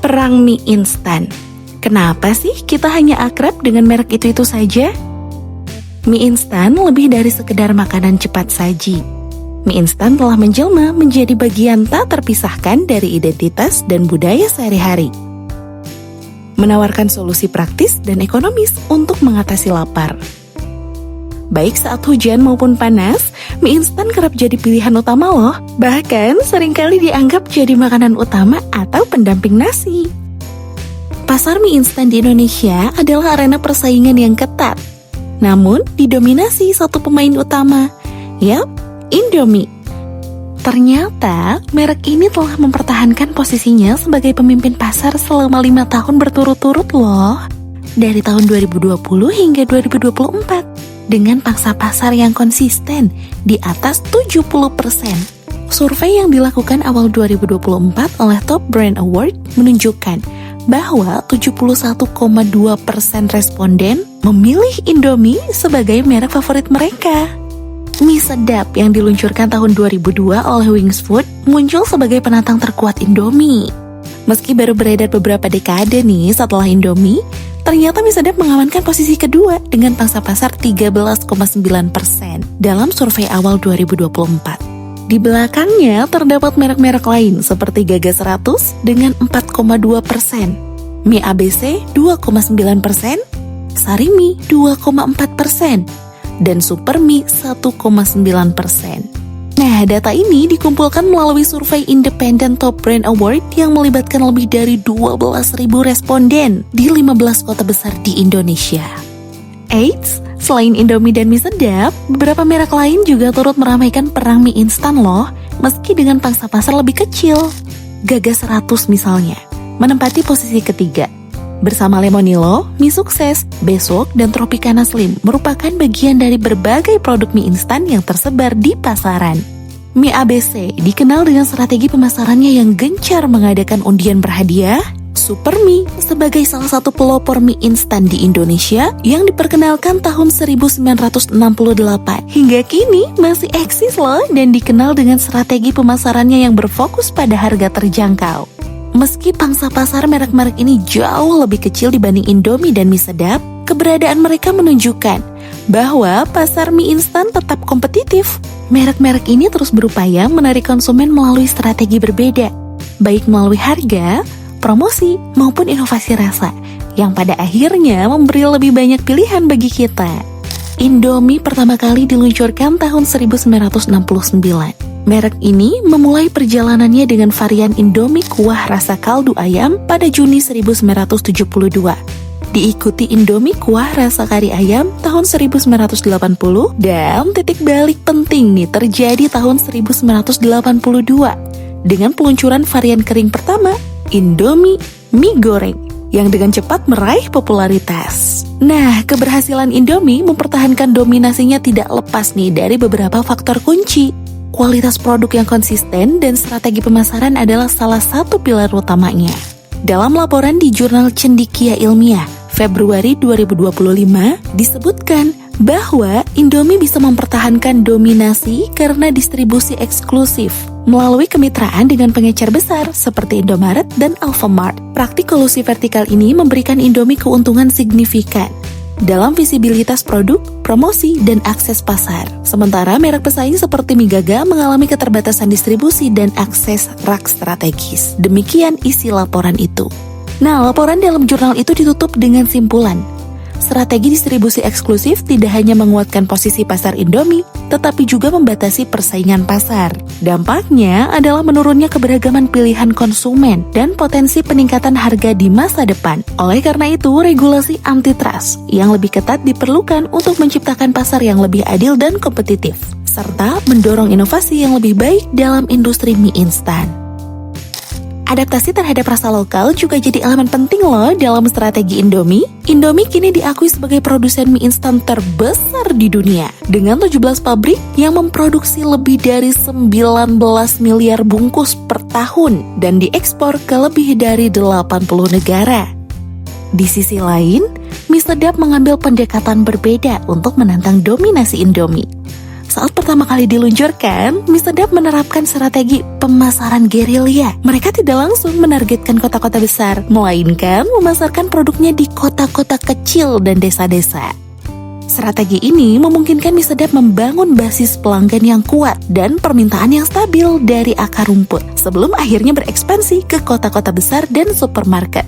Perang mie instan. Kenapa sih kita hanya akrab dengan merek itu-itu saja? Mie instan lebih dari sekedar makanan cepat saji. Mie instan telah menjelma menjadi bagian tak terpisahkan dari identitas dan budaya sehari-hari. Menawarkan solusi praktis dan ekonomis untuk mengatasi lapar. Baik saat hujan maupun panas, mie instan kerap jadi pilihan utama loh. Bahkan seringkali dianggap jadi makanan utama atau pendamping nasi. Pasar mie instan di Indonesia adalah arena persaingan yang ketat. Namun didominasi satu pemain utama, yap, Indomie. Ternyata merek ini telah mempertahankan posisinya sebagai pemimpin pasar selama 5 tahun berturut-turut loh. Dari tahun 2020 hingga 2024. Dengan pangsa pasar yang konsisten di atas 70%. Survei yang dilakukan awal 2024 oleh Top Brand Award menunjukkan bahwa 71,2% responden memilih Indomie sebagai merek favorit mereka. Mie sedap yang diluncurkan tahun 2002 oleh Wings Food muncul sebagai penantang terkuat Indomie. Meski baru beredar beberapa dekade nih setelah Indomie, ternyata mie sedap mengamankan posisi kedua dengan pangsa pasar 13,9% dalam survei awal 2024. Di belakangnya terdapat merek-merek lain seperti Gaga 100 dengan 4,2%, Mie ABC 2,9%, Sarimi 2,4%, dan Supermie 1,9%. Nah, data ini dikumpulkan melalui survei independen Top Brand Award yang melibatkan lebih dari 12.000 responden di 15 kota besar di Indonesia. Eits, selain Indomie dan mie sedap, beberapa merek lain juga turut meramaikan perang mie instan loh, meski dengan pangsa pasar lebih kecil. Gaga 100 misalnya, menempati posisi ketiga. Bersama Lemonilo, Mie Sukses, Besok, dan Tropicana Slim merupakan bagian dari berbagai produk mie instan yang tersebar di pasaran. Mie ABC dikenal dengan strategi pemasarannya yang gencar mengadakan undian berhadiah. Supermie sebagai salah satu pelopor mie instan di Indonesia yang diperkenalkan tahun 1968 hingga kini masih eksis loh dan dikenal dengan strategi pemasarannya yang berfokus pada harga terjangkau. Meski pangsa pasar merek-merek ini jauh lebih kecil dibanding Indomie dan mie sedap, keberadaan mereka menunjukkan bahwa pasar mie instan tetap kompetitif. Merek-merek ini terus berupaya menarik konsumen melalui strategi berbeda, baik melalui harga, promosi, maupun inovasi rasa, yang pada akhirnya memberi lebih banyak pilihan bagi kita. Indomie pertama kali diluncurkan tahun 1969. Merek ini memulai perjalanannya dengan varian Indomie kuah rasa kaldu ayam pada Juni 1972. Diikuti Indomie kuah rasa kari ayam tahun 1980 dan titik balik penting nih terjadi tahun 1982 dengan peluncuran varian kering pertama, Indomie mie goreng, yang dengan cepat meraih popularitas. Nah, keberhasilan Indomie mempertahankan dominasinya tidak lepas nih dari beberapa faktor kunci. Kualitas produk yang konsisten dan strategi pemasaran adalah salah satu pilar utamanya. Dalam laporan di jurnal Cendekia Ilmiah, Februari 2025, disebutkan bahwa Indomie bisa mempertahankan dominasi karena distribusi eksklusif melalui kemitraan dengan pengecer besar seperti Indomaret dan Alfamart. Praktik kolusi vertikal ini memberikan Indomie keuntungan signifikan dalam visibilitas produk, promosi, dan akses pasar. Sementara merek pesaing seperti Mie Gaga mengalami keterbatasan distribusi dan akses rak strategis. Demikian isi laporan itu. Nah, laporan dalam jurnal itu ditutup dengan simpulan. Strategi distribusi eksklusif tidak hanya menguatkan posisi pasar Indomie, tetapi juga membatasi persaingan pasar. Dampaknya adalah menurunnya keberagaman pilihan konsumen dan potensi peningkatan harga di masa depan. Oleh karena itu, regulasi antitrust yang lebih ketat diperlukan untuk menciptakan pasar yang lebih adil dan kompetitif, serta mendorong inovasi yang lebih baik dalam industri mie instan. Adaptasi terhadap rasa lokal juga jadi elemen penting loh dalam strategi Indomie. Indomie kini diakui sebagai produsen mie instan terbesar di dunia dengan 17 pabrik yang memproduksi lebih dari 19 miliar bungkus per tahun dan diekspor ke lebih dari 80 negara. Di sisi lain, mie sedap mengambil pendekatan berbeda untuk menantang dominasi Indomie. Saat pertama kali diluncurkan, mie sedap menerapkan strategi pemasaran gerilya. Mereka tidak langsung menargetkan kota-kota besar, melainkan memasarkan produknya di kota-kota kecil dan desa-desa. Strategi ini memungkinkan mie sedap membangun basis pelanggan yang kuat dan permintaan yang stabil dari akar rumput sebelum akhirnya berekspansi ke kota-kota besar dan supermarket.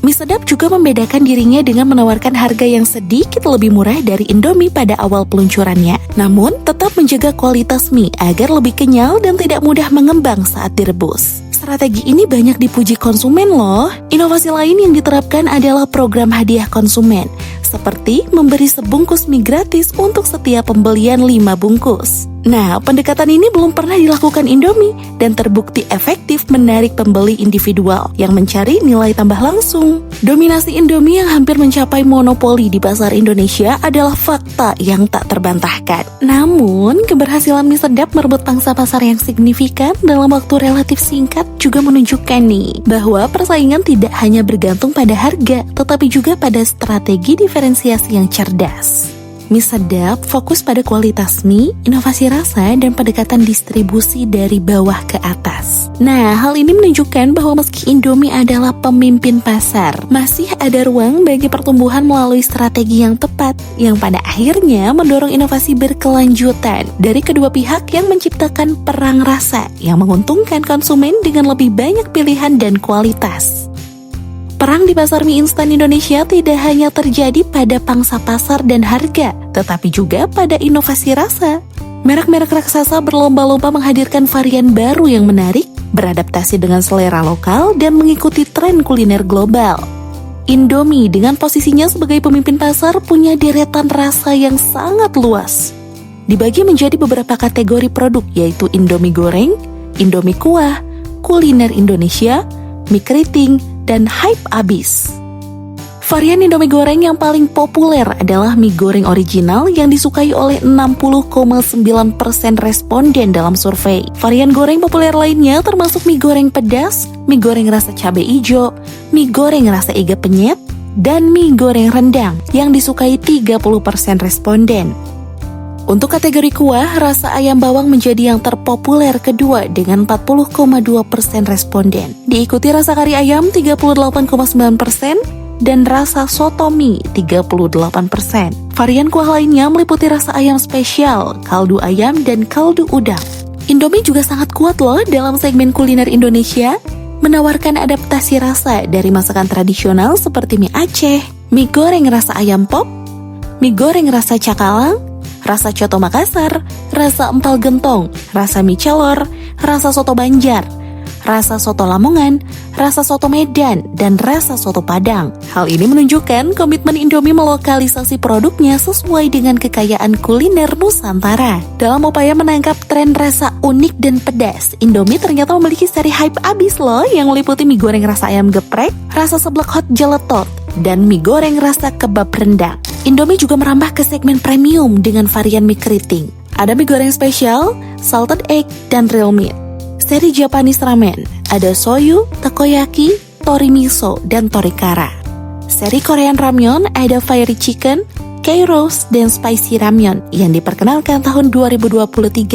Mie sedap juga membedakan dirinya dengan menawarkan harga yang sedikit lebih murah dari Indomie pada awal peluncurannya. Namun, tetap menjaga kualitas mie agar lebih kenyal dan tidak mudah mengembang saat direbus. Strategi ini banyak dipuji konsumen loh. Inovasi lain yang diterapkan adalah program hadiah konsumen, seperti memberi sebungkus mie gratis untuk setiap pembelian 5 bungkus. Nah, pendekatan ini belum pernah dilakukan Indomie dan terbukti efektif menarik pembeli individual yang mencari nilai tambah langsung. Dominasi Indomie yang hampir mencapai monopoli di pasar Indonesia adalah fakta yang tak terbantahkan. Namun, keberhasilan mie sedap merebut pangsa pasar yang signifikan dalam waktu relatif singkat juga menunjukkan nih bahwa persaingan tidak hanya bergantung pada harga, tetapi juga pada strategi diferensiasi yang cerdas. Mie sedap fokus pada kualitas mie, inovasi rasa, dan pendekatan distribusi dari bawah ke atas. Nah, hal ini menunjukkan bahwa meski Indomie adalah pemimpin pasar, masih ada ruang bagi pertumbuhan melalui strategi yang tepat, yang pada akhirnya mendorong inovasi berkelanjutan dari kedua pihak yang menciptakan perang rasa yang menguntungkan konsumen dengan lebih banyak pilihan dan kualitas. Perang di pasar mie instan Indonesia tidak hanya terjadi pada pangsa pasar dan harga, tetapi juga pada inovasi rasa. Merek-merek raksasa berlomba-lomba menghadirkan varian baru yang menarik, beradaptasi dengan selera lokal, dan mengikuti tren kuliner global. Indomie dengan posisinya sebagai pemimpin pasar punya deretan rasa yang sangat luas. Dibagi menjadi beberapa kategori produk, yaitu Indomie goreng, Indomie kuah, kuliner Indonesia, mie keriting, dan hype abis. Varian Indomie goreng yang paling populer adalah mie goreng original yang disukai oleh 60,9% responden dalam survei. Varian goreng populer lainnya termasuk mie goreng pedas, mie goreng rasa cabai hijau, mie goreng rasa iga penyet, dan mie goreng rendang yang disukai 30% responden. Untuk kategori kuah, rasa ayam bawang menjadi yang terpopuler kedua dengan 40,2% responden. Diikuti rasa kari ayam 38,9% dan rasa soto mie 38%. Varian kuah lainnya meliputi rasa ayam spesial, kaldu ayam, dan kaldu udang. Indomie juga sangat kuat loh dalam segmen kuliner Indonesia, menawarkan adaptasi rasa dari masakan tradisional seperti mie Aceh, mie goreng rasa ayam pop, mie goreng rasa cakalang, rasa coto Makassar, rasa empal gentong, rasa mie celor, rasa soto Banjar, rasa soto Lamongan, rasa soto Medan, dan rasa soto Padang. Hal ini menunjukkan komitmen Indomie melokalisasi produknya sesuai dengan kekayaan kuliner Nusantara. Dalam upaya menangkap tren rasa unik dan pedas, Indomie ternyata memiliki seri hype abis loh yang meliputi mie goreng rasa ayam geprek, rasa seblak hot jeletot, dan mie goreng rasa kebab rendang. Indomie juga merambah ke segmen premium dengan varian mie keriting. Ada mie goreng spesial, salted egg, dan real meat. Seri Japanese ramen, ada soyu, takoyaki, tori miso, dan torikara. Seri Korean ramyeon ada fiery chicken, kairos, dan spicy ramyeon yang diperkenalkan tahun 2023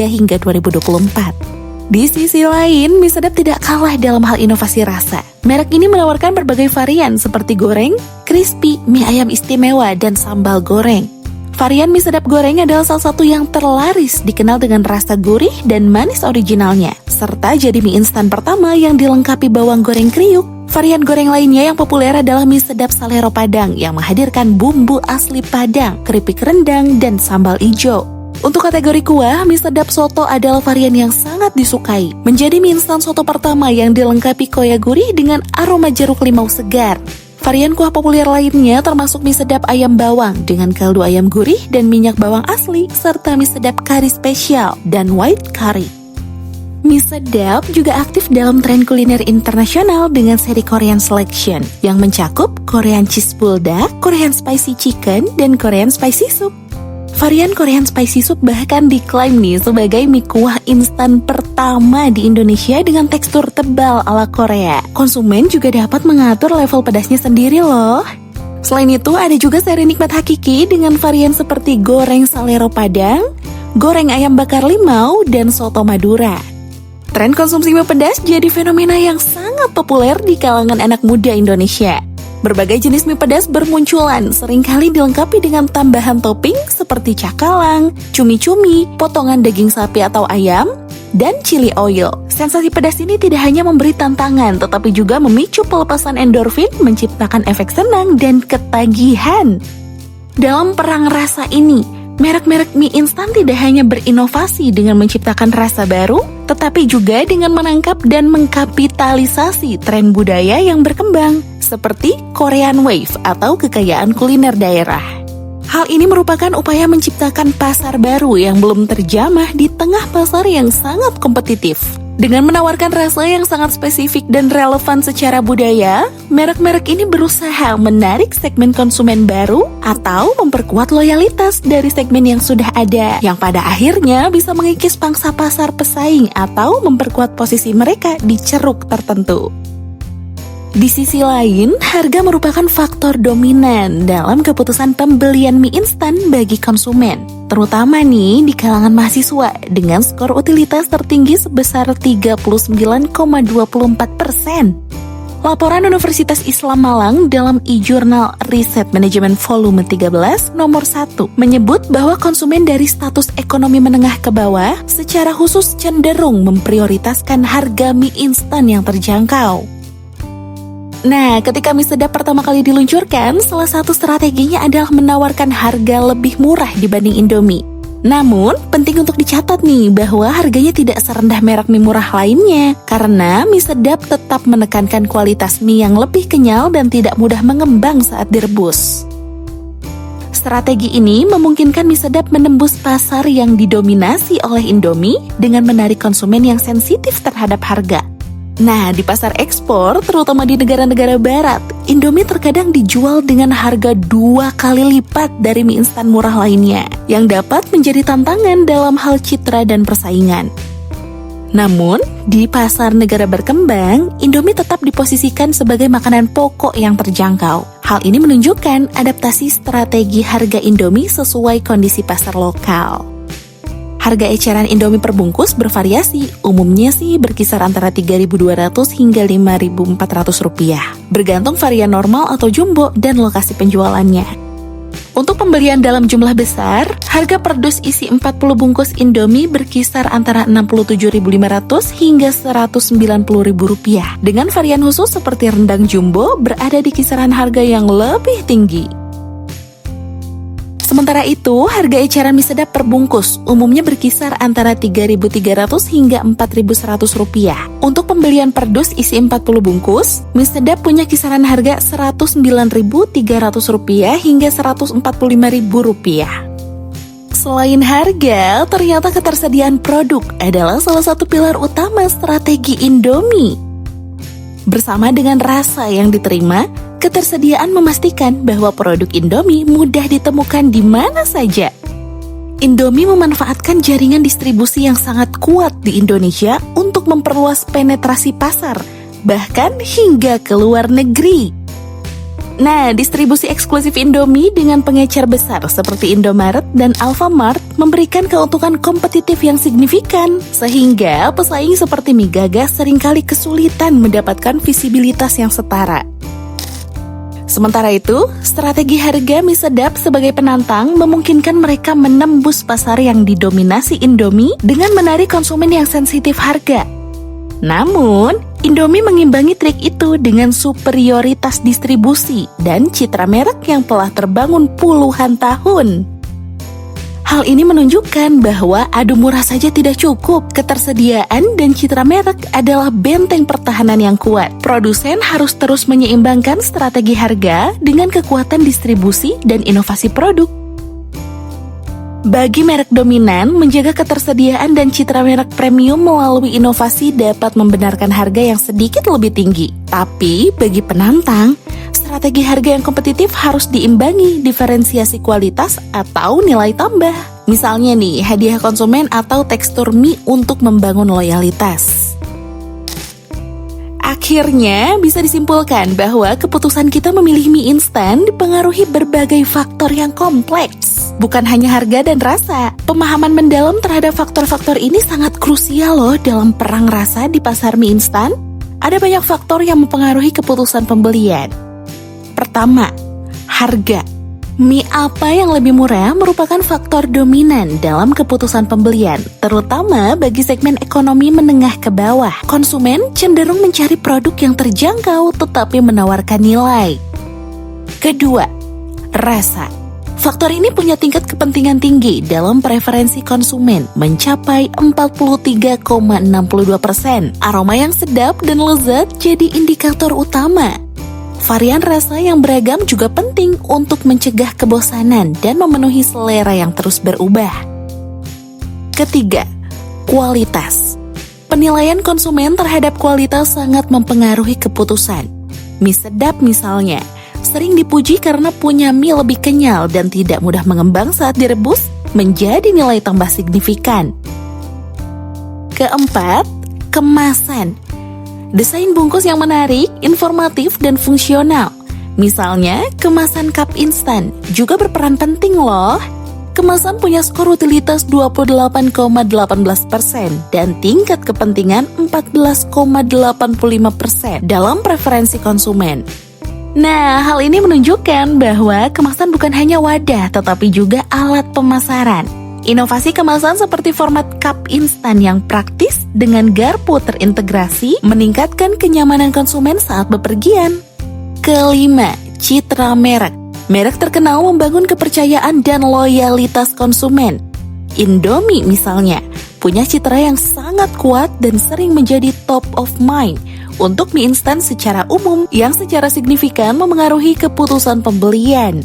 hingga 2024. Di sisi lain, mie sedap tidak kalah dalam hal inovasi rasa. Merek ini menawarkan berbagai varian seperti goreng, crispy, mie ayam istimewa, dan sambal goreng. Varian mie sedap goreng adalah salah satu yang terlaris dikenal dengan rasa gurih dan manis originalnya, serta jadi mie instan pertama yang dilengkapi bawang goreng kriuk. Varian goreng lainnya yang populer adalah mie sedap Salero Padang yang menghadirkan bumbu asli Padang, keripik rendang, dan sambal ijo. Untuk kategori kuah, mie sedap soto adalah varian yang sangat disukai. Menjadi mie instan soto pertama yang dilengkapi koya gurih dengan aroma jeruk limau segar. Varian kuah populer lainnya termasuk mie sedap ayam bawang dengan kaldu ayam gurih dan minyak bawang asli, serta mie sedap kari spesial dan white curry. Mie sedap juga aktif dalam tren kuliner internasional dengan seri Korean Selection yang mencakup Korean Cheese Bulldog, Korean Spicy Chicken, dan Korean Spicy Soup. Varian Korean Spicy Soup bahkan diklaim nih sebagai mie kuah instan pertama di Indonesia dengan tekstur tebal ala Korea. Konsumen juga dapat mengatur level pedasnya sendiri loh. Selain itu, ada juga seri nikmat hakiki dengan varian seperti goreng Salero Padang, goreng ayam bakar limau, dan soto Madura. Tren konsumsi mie pedas jadi fenomena yang sangat populer di kalangan anak muda Indonesia. Berbagai jenis mie pedas bermunculan, seringkali dilengkapi dengan tambahan topping seperti cakalang, cumi-cumi, potongan daging sapi atau ayam, dan chili oil. Sensasi pedas ini tidak hanya memberi tantangan, tetapi juga memicu pelepasan endorfin, menciptakan efek senang dan ketagihan. Dalam perang rasa ini, merek-merek mie instan tidak hanya berinovasi dengan menciptakan rasa baru, tetapi juga dengan menangkap dan mengkapitalisasi tren budaya yang berkembang, seperti Korean Wave atau kekayaan kuliner daerah. Hal ini merupakan upaya menciptakan pasar baru yang belum terjamah di tengah pasar yang sangat kompetitif. Dengan menawarkan rasa yang sangat spesifik dan relevan secara budaya, merek-merek ini berusaha menarik segmen konsumen baru atau memperkuat loyalitas dari segmen yang sudah ada, yang pada akhirnya bisa mengikis pangsa pasar pesaing atau memperkuat posisi mereka di ceruk tertentu. Di sisi lain, harga merupakan faktor dominan dalam keputusan pembelian mie instan bagi konsumen, terutama nih di kalangan mahasiswa dengan skor utilitas tertinggi sebesar 39,24%. Laporan Universitas Islam Malang dalam e-Jurnal Riset Manajemen Volume 13 nomor 1 menyebut bahwa konsumen dari status ekonomi menengah ke bawah secara khusus cenderung memprioritaskan harga mie instan yang terjangkau. Nah, ketika mie sedap pertama kali diluncurkan, salah satu strateginya adalah menawarkan harga lebih murah dibanding Indomie. Namun, penting untuk dicatat nih bahwa harganya tidak serendah merek mie murah lainnya, karena mie sedap tetap menekankan kualitas mie yang lebih kenyal dan tidak mudah mengembang saat direbus. Strategi ini memungkinkan mie sedap menembus pasar yang didominasi oleh Indomie dengan menarik konsumen yang sensitif terhadap harga. Nah, di pasar ekspor, terutama di negara-negara barat, Indomie terkadang dijual dengan harga 2 kali lipat dari mie instan murah lainnya, yang dapat menjadi tantangan dalam hal citra dan persaingan. Namun, di pasar negara berkembang, Indomie tetap diposisikan sebagai makanan pokok yang terjangkau. Hal ini menunjukkan adaptasi strategi harga Indomie sesuai kondisi pasar lokal. Harga eceran Indomie per bungkus bervariasi, umumnya sih berkisar antara Rp3.200 hingga Rp5.400, bergantung varian normal atau jumbo dan lokasi penjualannya. Untuk pembelian dalam jumlah besar, harga per dus isi 40 bungkus Indomie berkisar antara Rp67.500 hingga Rp190.000, dengan varian khusus seperti rendang jumbo berada di kisaran harga yang lebih tinggi. Sementara itu, harga eceran mie sedap per bungkus umumnya berkisar antara Rp3.300 hingga Rp4.100. Untuk pembelian per dus isi 40 bungkus, mie sedap punya kisaran harga Rp109.300 hingga Rp145.000. Selain harga, ternyata ketersediaan produk adalah salah satu pilar utama strategi Indomie. Bersama dengan rasa yang diterima, ketersediaan memastikan bahwa produk Indomie mudah ditemukan di mana saja. Indomie memanfaatkan jaringan distribusi yang sangat kuat di Indonesia untuk memperluas penetrasi pasar, bahkan hingga ke luar negeri. Nah, distribusi eksklusif Indomie dengan pengecer besar seperti Indomaret dan Alfamart memberikan keuntungan kompetitif yang signifikan, sehingga pesaing seperti Mie Gagas seringkali kesulitan mendapatkan visibilitas yang setara. Sementara itu, strategi harga mie sedap sebagai penantang memungkinkan mereka menembus pasar yang didominasi Indomie dengan menarik konsumen yang sensitif harga. Namun, Indomie mengimbangi trik itu dengan superioritas distribusi dan citra merek yang telah terbangun puluhan tahun. Hal ini menunjukkan bahwa adu murah saja tidak cukup. Ketersediaan dan citra merek adalah benteng pertahanan yang kuat. Produsen harus terus menyeimbangkan strategi harga dengan kekuatan distribusi dan inovasi produk. Bagi merek dominan, menjaga ketersediaan dan citra merek premium melalui inovasi dapat membenarkan harga yang sedikit lebih tinggi. Tapi, bagi penantang, strategi harga yang kompetitif harus diimbangi diferensiasi kualitas atau nilai tambah. Misalnya nih, hadiah konsumen atau tekstur mie untuk membangun loyalitas. Akhirnya, bisa disimpulkan bahwa keputusan kita memilih mie instan dipengaruhi berbagai faktor yang kompleks. bukan hanya harga dan rasa. Pemahaman mendalam terhadap faktor-faktor ini sangat krusial loh dalam perang rasa di pasar mie instan. Ada banyak faktor yang mempengaruhi keputusan pembelian. Pertama, harga. Mie apa yang lebih murah merupakan faktor dominan dalam keputusan pembelian, terutama bagi segmen ekonomi menengah ke bawah. Konsumen cenderung mencari produk yang terjangkau tetapi menawarkan nilai. Kedua, rasa. Faktor ini punya tingkat kepentingan tinggi dalam preferensi konsumen, mencapai 43,62%. Aroma yang sedap dan lezat jadi indikator utama. Varian rasa yang beragam juga penting untuk mencegah kebosanan dan memenuhi selera yang terus berubah. Ketiga, kualitas. Penilaian konsumen terhadap kualitas sangat mempengaruhi keputusan. Mie sedap misalnya, sering dipuji karena punya mie lebih kenyal dan tidak mudah mengembang saat direbus, menjadi nilai tambah signifikan. Keempat, kemasan. Desain bungkus yang menarik, informatif, dan fungsional. Misalnya, kemasan cup instan juga berperan penting loh. Kemasan punya skor utilitas 28,18% dan tingkat kepentingan 14,85% dalam preferensi konsumen. Nah, hal ini menunjukkan bahwa kemasan bukan hanya wadah, tetapi juga alat pemasaran. Inovasi kemasan seperti format cup instan yang praktis dengan garpu terintegrasi meningkatkan kenyamanan konsumen saat bepergian. Kelima, citra merek. Merek terkenal membangun kepercayaan dan loyalitas konsumen. Indomie misalnya, punya citra yang sangat kuat dan sering menjadi top of mind untuk mie instan secara umum yang secara signifikan memengaruhi keputusan pembelian.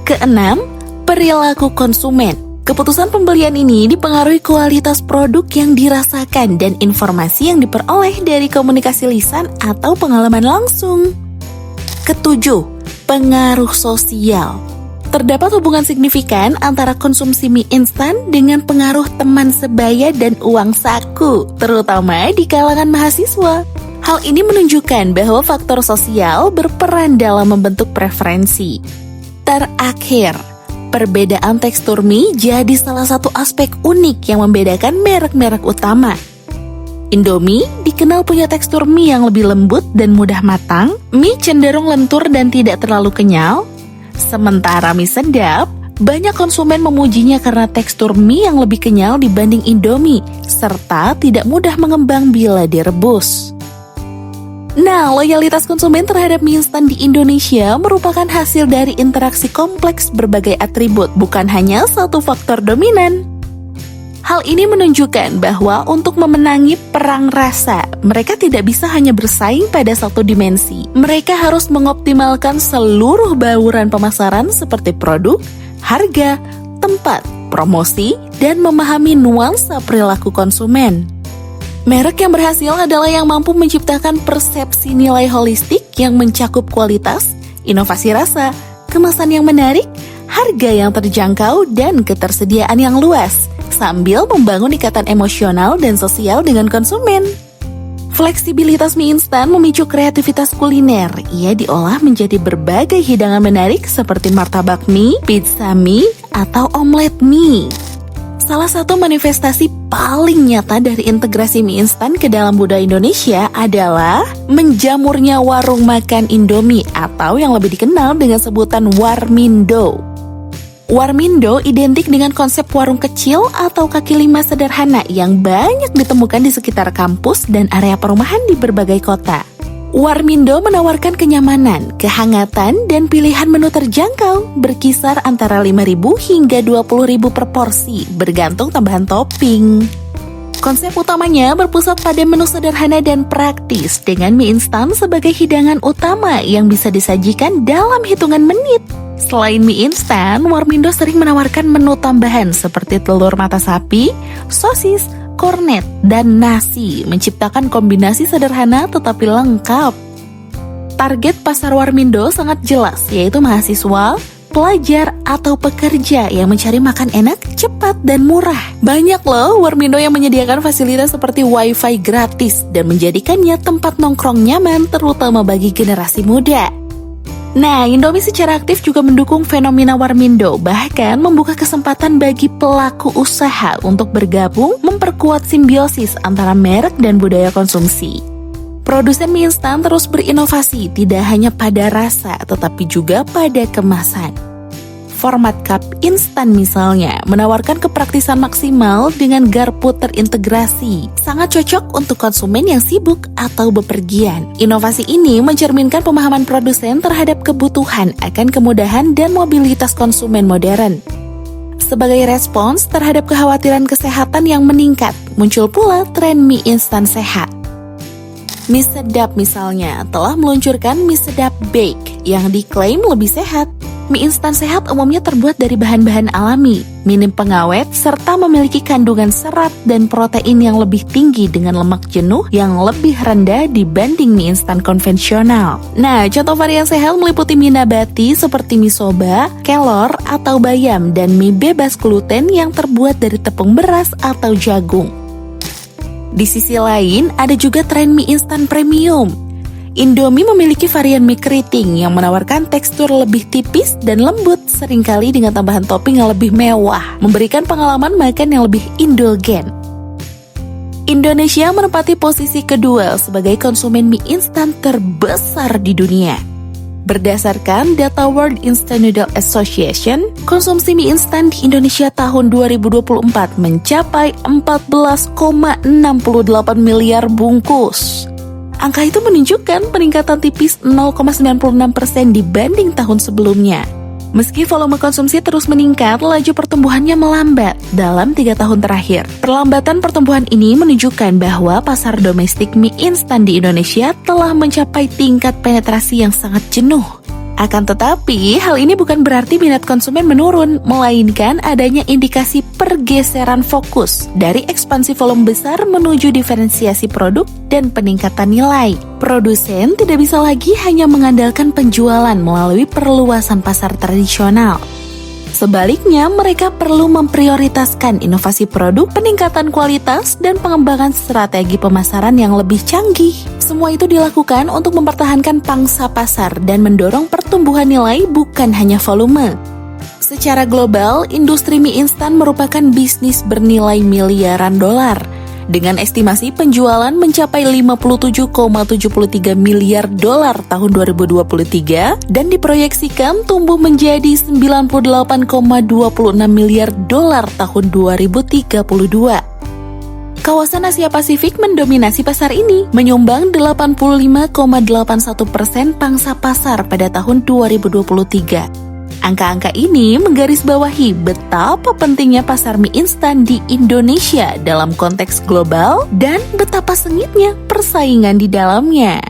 Keenam, perilaku konsumen. Keputusan pembelian ini dipengaruhi kualitas produk yang dirasakan dan informasi yang diperoleh dari komunikasi lisan atau pengalaman langsung. Ketujuh, pengaruh sosial. Terdapat hubungan signifikan antara konsumsi mie instan dengan pengaruh teman sebaya dan uang saku, terutama di kalangan mahasiswa. Hal ini menunjukkan bahwa faktor sosial berperan dalam membentuk preferensi. Terakhir, perbedaan tekstur mie jadi salah satu aspek unik yang membedakan merek-merek utama. Indomie dikenal punya tekstur mie yang lebih lembut dan mudah matang, mie cenderung lentur dan tidak terlalu kenyal. Sementara mie sedap, banyak konsumen memujinya karena tekstur mie yang lebih kenyal dibanding Indomie, serta tidak mudah mengembang bila direbus. Nah, loyalitas konsumen terhadap mie instan di Indonesia merupakan hasil dari interaksi kompleks berbagai atribut, bukan hanya satu faktor dominan. Hal ini menunjukkan bahwa untuk memenangi perang rasa, mereka tidak bisa hanya bersaing pada satu dimensi. Mereka harus mengoptimalkan seluruh bauran pemasaran seperti produk, harga, tempat, promosi, dan memahami nuansa perilaku konsumen. Merek yang berhasil adalah yang mampu menciptakan persepsi nilai holistik yang mencakup kualitas, inovasi rasa, kemasan yang menarik, harga yang terjangkau, dan ketersediaan yang luas, sambil membangun ikatan emosional dan sosial dengan konsumen. Fleksibilitas mie instan memicu kreativitas kuliner. Ia diolah menjadi berbagai hidangan menarik seperti martabak mie, pizza mie, atau omelet mie. Salah satu manifestasi paling nyata dari integrasi mie instan ke dalam budaya Indonesia adalah menjamurnya warung makan Indomie atau yang lebih dikenal dengan sebutan Warmindo. Warmindo identik dengan konsep warung kecil atau kaki lima sederhana yang banyak ditemukan di sekitar kampus dan area perumahan di berbagai kota. Warmindo menawarkan kenyamanan, kehangatan, dan pilihan menu terjangkau berkisar antara 5.000 hingga 20.000 per porsi, bergantung tambahan topping. Konsep utamanya berpusat pada menu sederhana dan praktis dengan mie instan sebagai hidangan utama yang bisa disajikan dalam hitungan menit. Selain mie instan, Warmindo sering menawarkan menu tambahan seperti telur mata sapi, sosis, kornet, dan nasi, menciptakan kombinasi sederhana tetapi lengkap. Target pasar Warmindo sangat jelas, yaitu mahasiswa, pelajar, atau pekerja yang mencari makan enak, cepat, dan murah. Banyak loh Warmindo yang menyediakan fasilitas seperti wifi gratis dan menjadikannya tempat nongkrong nyaman terutama bagi generasi muda. Nah, Indomie secara aktif juga mendukung fenomena Warmindo, bahkan membuka kesempatan bagi pelaku usaha untuk bergabung memperkuat simbiosis antara merek dan budaya konsumsi. Produsen mie instan terus berinovasi, tidak hanya pada rasa, tetapi juga pada kemasan. Format cup instan misalnya menawarkan kepraktisan maksimal dengan garpu terintegrasi. Sangat cocok untuk konsumen yang sibuk atau bepergian. Inovasi ini mencerminkan pemahaman produsen terhadap kebutuhan akan kemudahan dan mobilitas konsumen modern. Sebagai respons terhadap kekhawatiran kesehatan yang meningkat, muncul pula tren mie instan sehat. Mie Sedap misalnya telah meluncurkan Mie Sedap Bake yang diklaim lebih sehat. Mie instan sehat umumnya terbuat dari bahan-bahan alami, minim pengawet, serta memiliki kandungan serat dan protein yang lebih tinggi dengan lemak jenuh yang lebih rendah dibanding mie instan konvensional. Nah, contoh varian sehat meliputi mie nabati seperti mie soba, kelor, atau bayam, dan mie bebas gluten yang terbuat dari tepung beras atau jagung. Di sisi lain, ada juga tren mie instan premium. Indomie memiliki varian mie keriting yang menawarkan tekstur lebih tipis dan lembut, seringkali dengan tambahan topping yang lebih mewah, memberikan pengalaman makan yang lebih indulgen. Indonesia menempati posisi kedua sebagai konsumen mie instan terbesar di dunia. Berdasarkan data World Instant Noodle Association, konsumsi mie instan di Indonesia tahun 2024 mencapai 14,68 miliar bungkus. Angka itu menunjukkan peningkatan tipis 0,96% dibanding tahun sebelumnya. Meski volume konsumsi terus meningkat, laju pertumbuhannya melambat dalam 3 tahun terakhir. Perlambatan pertumbuhan ini menunjukkan bahwa pasar domestik mie instan di Indonesia telah mencapai tingkat penetrasi yang sangat jenuh. Akan tetapi, hal ini bukan berarti minat konsumen menurun, melainkan adanya indikasi pergeseran fokus dari ekspansi volume besar menuju diferensiasi produk dan peningkatan nilai. Produsen tidak bisa lagi hanya mengandalkan penjualan melalui perluasan pasar tradisional. Sebaliknya, mereka perlu memprioritaskan inovasi produk, peningkatan kualitas, dan pengembangan strategi pemasaran yang lebih canggih. Semua itu dilakukan untuk mempertahankan pangsa pasar dan mendorong pertumbuhan nilai bukan hanya volume. Secara global, industri mie instan merupakan bisnis bernilai miliaran dolar. Dengan estimasi penjualan mencapai 57,73 miliar dolar tahun 2023 dan diproyeksikan tumbuh menjadi 98,26 miliar dolar tahun 2032. Kawasan Asia Pasifik mendominasi pasar ini, menyumbang 85,81% pangsa pasar pada tahun 2023. Angka-angka ini menggarisbawahi betapa pentingnya pasar mie instan di Indonesia dalam konteks global dan betapa sengitnya persaingan di dalamnya.